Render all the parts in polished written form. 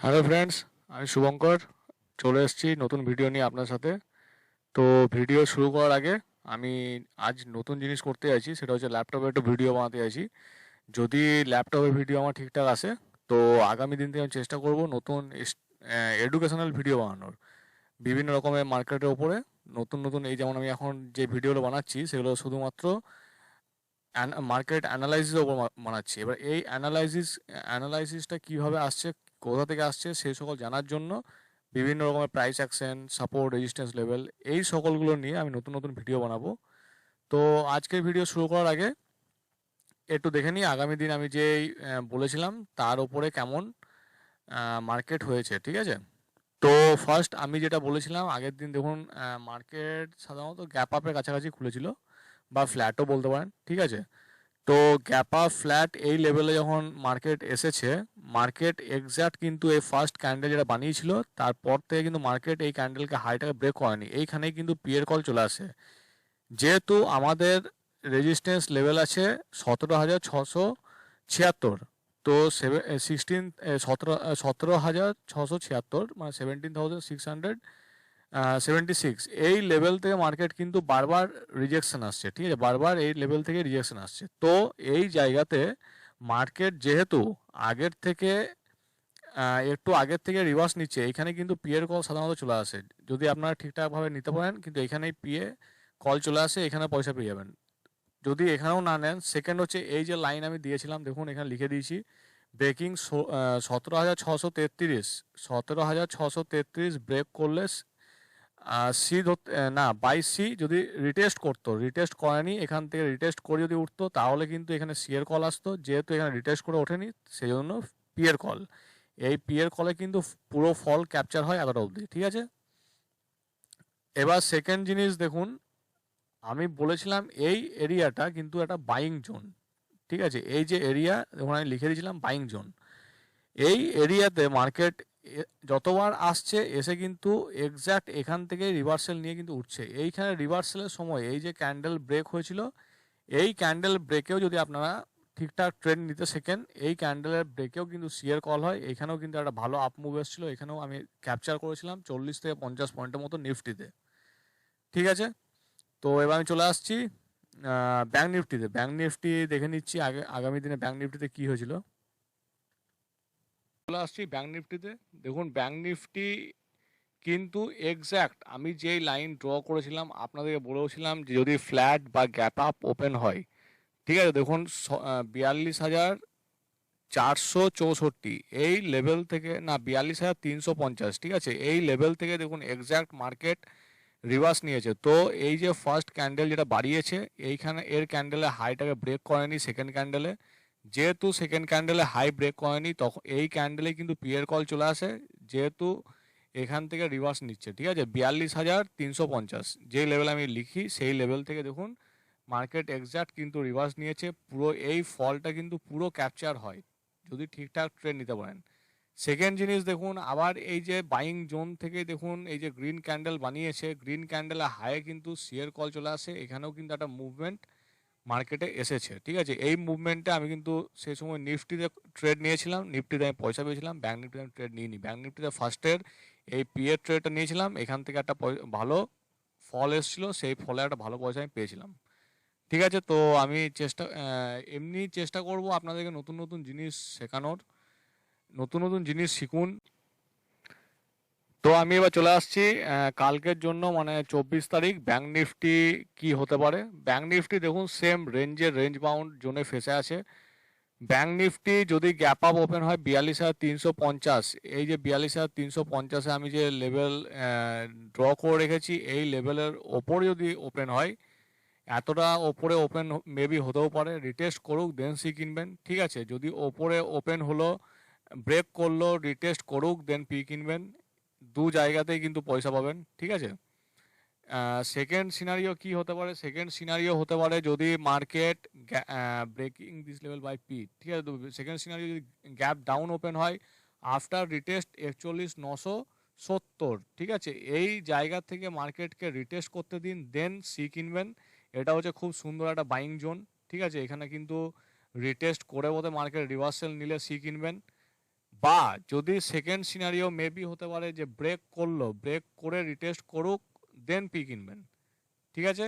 Hello friends, আমি শুভঙ্কর চলে এসেছি নতুন ভিডিও নিয়ে আপনার সাথে। তো ভিডিও শুরু করার আগে আমি আজ নতুন জিনিস করতে চাইছি, সেটা হচ্ছে ল্যাপটপে একটু ভিডিও বানাতে চাইছি। যদি ল্যাপটপে ভিডিও আমার ঠিকঠাক আসে তো আগামী দিন থেকে আমি চেষ্টা করব নতুন এডুকেশনাল ভিডিও বানানোর, বিভিন্ন রকমের মার্কেটের ওপরে নতুন নতুন। এই যেমন আমি এখন যে ভিডিওগুলো বানাচ্ছি সেগুলো শুধুমাত্র মার্কেট অ্যানালাইসিসের ওপর বানাচ্ছি। এবার এই অ্যানালাইসিসটা কীভাবে আসছে, কোথা থেকে আসছে, সেই সকল জানার জন্য বিভিন্ন রকমের price action, support, resistance level, এই সকলগুলো নিয়ে আমি নতুন নতুন ভিডিও বানাবো। তো আজকের ভিডিও শুরু করার আগে একটু দেখে নিই আগামী দিন আমি যে বলেছিলাম তার ওপরে কেমন মার্কেট হয়েছে। ঠিক আছে, তো ফার্স্ট আমি যেটা বলেছিলাম আগের দিন, দেখুন মার্কেট সাধারণত গ্যাপ আপের কাছাকাছি খুলেছিল বা ফ্ল্যাটও বলতে পারেন। ঠিক আছে, তো গ্যাপ আপ ফ্ল্যাট এই লেভেলে যখন মার্কেট এসেছে, মার্কেট এক্স্যাক্ট কিন্তু এই ফার্স্ট ক্যান্ডেল যেটা বানিয়েছিল তারপর থেকে কিন্তু মার্কেট এই ক্যান্ডেলকে হাইটাকে ব্রেক করেনি। এইখানেই কিন্তু পিয়ের কল চলে আসে। যেহেতু আমাদের রেজিস্ট্যান্স লেভেল আছে 17,676, তো 17,676 মানে 17,676, এই লেভেল থেকে মার্কেট কিন্তু বারবার রিজেকশন আসছে। ঠিক আছে, বারবার এই লেভেল থেকে রিজেকশন আসছে। তো এই জায়গাতে মার্কেট যেহেতু আগের থেকে একটু আগের থেকে রিভার্স নিচ্ছে, এইখানে কিন্তু পিএর কল সাধারণত চলে আসে। যদি আপনারা ঠিকঠাকভাবে নিতে পারেন, কিন্তু এখানেই পিএ কল চলে আসে, এখানে পয়সা পেয়ে যাবেন। যদি এখানেও না নেন, সেকেন্ড হচ্ছে এই যে লাইন আমি দিয়েছিলাম, দেখুন এখানে লিখে দিয়েছি ব্রেকিং 17,633, 17,633 ব্রেক করলে সি না বাই সি যদি রিটেস্ট করতো, রিটেস্ট করেনি, এখান থেকে রিটেস্ট করে যদি উঠতো তাহলে কিন্তু এখানে সি এর কল আসতো। যেহেতু এখানে রিটেস্ট করে ওঠেনি, সেই জন্য পি এর কল। এই পি এর কলে কিন্তু পুরো ফল ক্যাপচার হয় এতটা অবধি। ঠিক আছে, এবার সেকেন্ড জিনিস দেখুন, আমি বলেছিলাম এই এরিয়াটা কিন্তু একটা বাইং জোন। ঠিক আছে, এই যে এরিয়া দেখুন আমি লিখে দিয়েছিলাম বাইং জোন। এই এরিয়াতে মার্কেট যতবার আসছে এসে কিন্তু এক্স্যাক্ট এখান থেকে রিভার্সাল নিয়ে কিন্তু উঠছে। এইখানে রিভার্সালের সময় এই যে ক্যান্ডেল ব্রেক হয়েছিল, এই ক্যান্ডেল ব্রেকেও যদি আপনারা ঠিকঠাক ট্রেন্ড নিতে শেখেন, এই ক্যান্ডেলের ব্রেকেও কিন্তু সিয়ার কল হয়। এখানেও কিন্তু একটা ভালো আপ মুভ এসেছিলো, এখানেও আমি ক্যাপচার করেছিলাম 40 থেকে 50 পয়েন্টের মতো নিফটিতে। ঠিক আছে, তো এবার আমি চলে আসছি ব্যাঙ্ক নিফটিতে। ব্যাঙ্ক নিফটি দেখে নিচ্ছি আগামী দিনে ব্যাঙ্ক নিফটিতে কী হয়েছিল। চলে আসছি ব্যাঙ্ক নিফটিতে। দেখুন ব্যাঙ্ক নিফটি কিন্তু এক্স্যাক্ট আমি যেই লাইন ড্র করেছিলাম, আপনাদেরকে বলেওছিলাম যে যদি ফ্ল্যাট বা গ্যাপ আপ ওপেন হয়, ঠিক আছে, দেখুন 42,464 এই লেভেল থেকে, না 42,350, ঠিক আছে, এই লেভেল থেকে দেখুন এক্স্যাক্ট মার্কেট রিভার্স নিয়েছে। তো এই যে ফার্স্ট ক্যান্ডেল যেটা বাড়িয়েছে, এইখানে এর ক্যান্ডেলে হাইটাকে ব্রেক করেনি সেকেন্ড ক্যান্ডেলে। যেহেতু সেকেন্ড ক্যান্ডেলে হাই ব্রেক করেনি, তখন এই ক্যান্ডেলে কিন্তু পিয়ার কল চলে আসে, যেহেতু এখান থেকে রিভার্স নিচ্ছে। ঠিক আছে, 42,350 যে লেভেল আমি লিখি, সেই লেভেল থেকে দেখুন মার্কেট এক্স্যাক্ট কিন্তু রিভার্স নিয়েছে। পুরো এই ফলটা কিন্তু পুরো ক্যাপচার হয় যদি ঠিকঠাক ট্রেন্ড নিতে পারেন। সেকেন্ড জিনিস দেখুন, আবার এই যে বাইং জোন থেকে দেখুন এই যে গ্রিন ক্যান্ডেল বানিয়েছে, গ্রিন ক্যান্ডেলে হাইয়ে কিন্তু শেয়ার কল চলে আসে, এখানেও কিন্তু একটা মুভমেন্ট মার্কেটে এসেছে। ঠিক আছে, এই মুভমেন্টে আমি কিন্তু সেই সময় নিফটিতে ট্রেড নিয়েছিলাম, নিফটিতে আমি পয়সা পেয়েছিলাম, ব্যাঙ্ক নিফটিতে আমি ট্রেড নিইনি। ব্যাঙ্ক নিফটিতে ফার্স্টের এই পিএর ট্রেডটা নিয়েছিলাম, এখান থেকে একটা ভালো ফল এসেছিলো, সেই ফলে একটা ভালো পয়সা আমি পেয়েছিলাম। ঠিক আছে, তো আমি এমনি চেষ্টা করব আপনাদেরকে নতুন নতুন জিনিস শেখানোর, নতুন নতুন জিনিস শিখুন। তো আমি এবার চলে আসছি কালকের জন্য, মানে 24 তারিখ ব্যাঙ্ক নিফটি কি হতে পারে। ব্যাঙ্ক নিফটি দেখুন সেম রেঞ্জ বাউন্ড জোনে ফেসে আছে। ব্যাঙ্ক নিফটি যদি গ্যাপ আপ ওপেন হয় 42,350, এই যে 42,350-এ আমি যে লেভেল ড্র করে রেখেছি, এই লেভেলের ওপর যদি ওপেন হয়, এতটা ওপরে ওপেন মেবি হতেও পারে, রিটেস্ট করুক দেন সি কিনবেন। ঠিক আছে, যদি ওপরে ওপেন হলো, ব্রেক করলো, রিটেস্ট করুক দেন পি কিনবেন। দু জায়গাতেই কিন্তু পয়সা পাবেন। ঠিক আছে, সেকেন্ড সিনারিও কি হতে পারে, সেকেন্ড সিনারিও হতে পারে যদি market breaking this level by P. ঠিক আছে, সেকেন্ড সিনারিও যদি গ্যাপ ডাউন ওপেন হয় আফটার রিটেস্ট 41,970, ঠিক আছে, এই জায়গা থেকে মার্কেটকে রিটেস্ট করতে দিন দেন সি কিনবেন। এটা হচ্ছে খুব সুন্দর একটা বাইং জোন। ঠিক আছে, এখানে কিন্তু রিটেস্ট করে বোধহয় মার্কেট রিভার্সাল নিলে সি কিনবেন। বা যদি সেকেন্ড সিনারিও মেবি হতে পারে যে ব্রেক করলো, ব্রেক করে রিটেস্ট করুক, দেন পি কিনবেন, ঠিক আছে।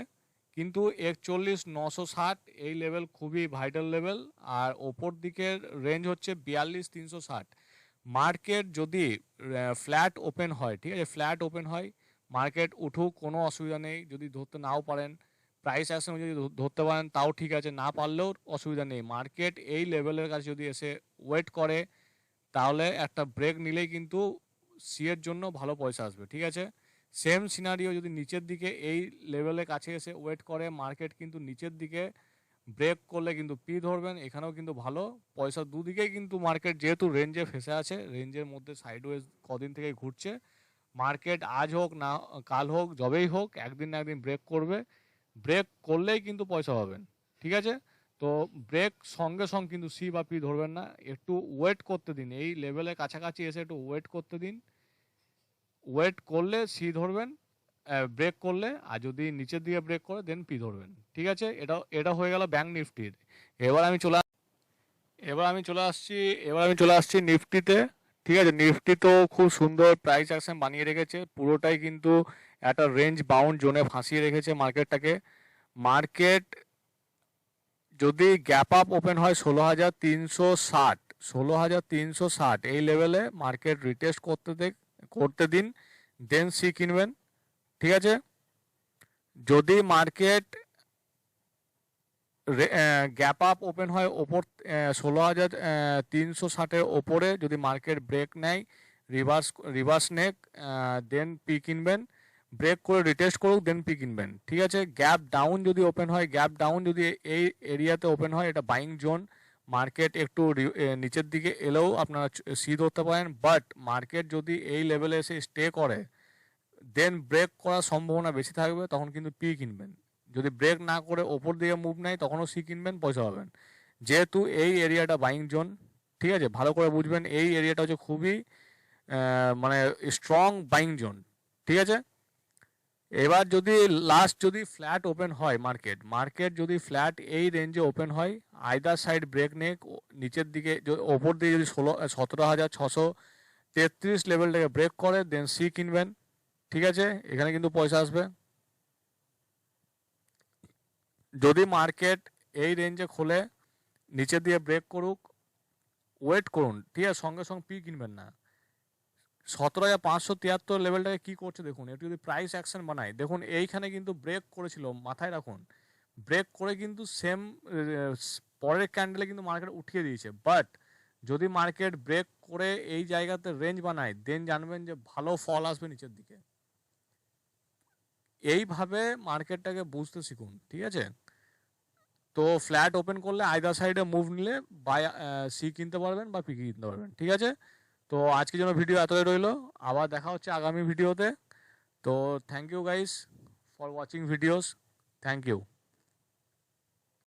কিন্তু 41,960 এই লেভেল খুবই ভাইটাল লেভেল, আর ওপর দিকের রেঞ্জ হচ্ছে 42,360। মার্কেট যদি ফ্ল্যাট ওপেন হয়, ঠিক আছে, ফ্ল্যাট ওপেন হয়, মার্কেট উঠুক, কোনো অসুবিধা নেই। যদি ধরতে নাও পারেন, প্রাইস অ্যাকশন যদি ধরতে পারেন তাও ঠিক আছে, না পারলেও অসুবিধা নেই। মার্কেট এই লেভেলের কাছে যদি এসে ওয়েট করে, তাহলে একটা ব্রেক নিলেই কিন্তু সি এর জন্য ভালো পয়সা আসবে, ঠিক আছে। সেম সিনারিও যদি নিচের দিকে এই লেভেলের কাছে এসে ওয়েট করে, মার্কেট কিন্তু নিচের দিকে ব্রেক করলে কিন্তু পি ধরবেন, এখানেও কিন্তু ভালো পয়সা। দুদিকেই কিন্তু মার্কেট যেহেতু রেঞ্জে ফেসে আছে, রেঞ্জের মধ্যে সাইডওয়েজ কদিন থেকে ঘুরছে, মার্কেট আজ হোক না কাল হোক, যবেই হোক, একদিন না একদিন ব্রেক করবে। ব্রেক করলেই কিন্তু পয়সা পাবেন, ঠিক আছে। তো ব্রেক সঙ্গে সঙ্গে কিন্তু সি বা পি ধরবেন না, একটু ওয়েট করতে দিন, এই লেভেলের কাছাকাছি এসে একটু ওয়েট করতে দিন। ওয়েট করলে সি ধরবেন, ব্রেক করলে, আর যদি নিচের দিকে ব্রেক করে দেন পি ধরবেন, ঠিক আছে। এটা এটা হয়ে গেল ব্যাংক নিফটির। এবার আমি চলে এবার আমি চলে আসছি নিফটিতে, ঠিক আছে। নিফটি তো খুব সুন্দর প্রাইস অ্যাকশন বানিয়ে রেখেছে, পুরোটাই কিন্তু একটা রেঞ্জ বাউন্ড জোনে ফাঁসিয়ে রেখেছে মার্কেটটাকে। মার্কেট যদি গ্যাপ আপ ওপেন হয় 16,360, 16,360 এই লেভেলে মার্কেট রিটেস্ট করতে দিন, দেন সি কিনবেন, ঠিক আছে। যদি মার্কেট গ্যাপ আপ ওপেন হয় ওপর 16,360-এর ওপরে, যদি মার্কেট ব্রেক নেয়, রিভার্স নেক, দেন পি কিনবেন। ব্রেক করে রিটেস্ট করুক, দেন পি কিনবেন, ঠিক আছে। গ্যাপ ডাউন যদি ওপেন হয়, গ্যাপ ডাউন যদি এই এরিয়াতে ওপেন হয়, এটা বাইং জোন, মার্কেট একটু নিচের দিকে এলেও আপনারা সি ধরতে পারেন। বাট মার্কেট যদি এই লেভেলে এসে স্টে করে, দেন ব্রেক করার সম্ভাবনা বেশি থাকবে, তখন কিন্তু পি কিনবেন। যদি ব্রেক না করে ওপর দিকে মুভ নেয়, তখনও সি কিনবেন, পয়সা পাবেন। যেহেতু এই এরিয়াটা বাইং জোন, ঠিক আছে, ভালো করে বুঝবেন, এই এরিয়াটা হচ্ছে খুবই মানে স্ট্রং বাইং জোন, ঠিক আছে। এবার যদি যদি ফ্ল্যাট ওপেন হয়, মার্কেট যদি ফ্ল্যাট এই রেঞ্জে ওপেন হয়, আইদার সাইড ব্রেক নেক, নিচের দিকে ওপর দিকে যদি 17,633 লেভেলটাকে ব্রেক করে, দেন সি কিনবেন, ঠিক আছে। এখানে কিন্তু পয়সা আসবে। যদি মার্কেট এই রেঞ্জে খোলে, নিচে দিয়ে ব্রেক করুক, ওয়েট করুন, ঠিক আছে, সঙ্গে সঙ্গে পি কিনবেন না। 17,573 লেভেলটাকে কি করছে দেখুন, একটু যদি প্রাইস অ্যাকশন বানায়, দেখুন এইখানে কিন্তু ব্রেক করেছিল, মাথায় রাখুন, ব্রেক করে কিন্তু সেম পরের ক্যান্ডেলে কিন্তু মার্কেট উঠিয়ে দিয়েছে। বাট যদি মার্কেট ব্রেক করে এই জায়গাতে রেঞ্জ বানায়, দেন জানবেন যে ভালো ফল আসবে নিচের দিকে। এইভাবে মার্কেটটাকে বুঝতে শিখুন, ঠিক আছে। তো ফ্ল্যাট ওপেন করলে আইদার সাইডে মুভ নিলে বাই সি কিনতে পারবেন বা পি কিনতে পারবেন, ঠিক আছে। তো আজকের জন্য ভিডিও এতটাই রইলো, আবার দেখা হচ্ছে আগামী ভিডিওতে। তো thank you guys for watching videos, thank you.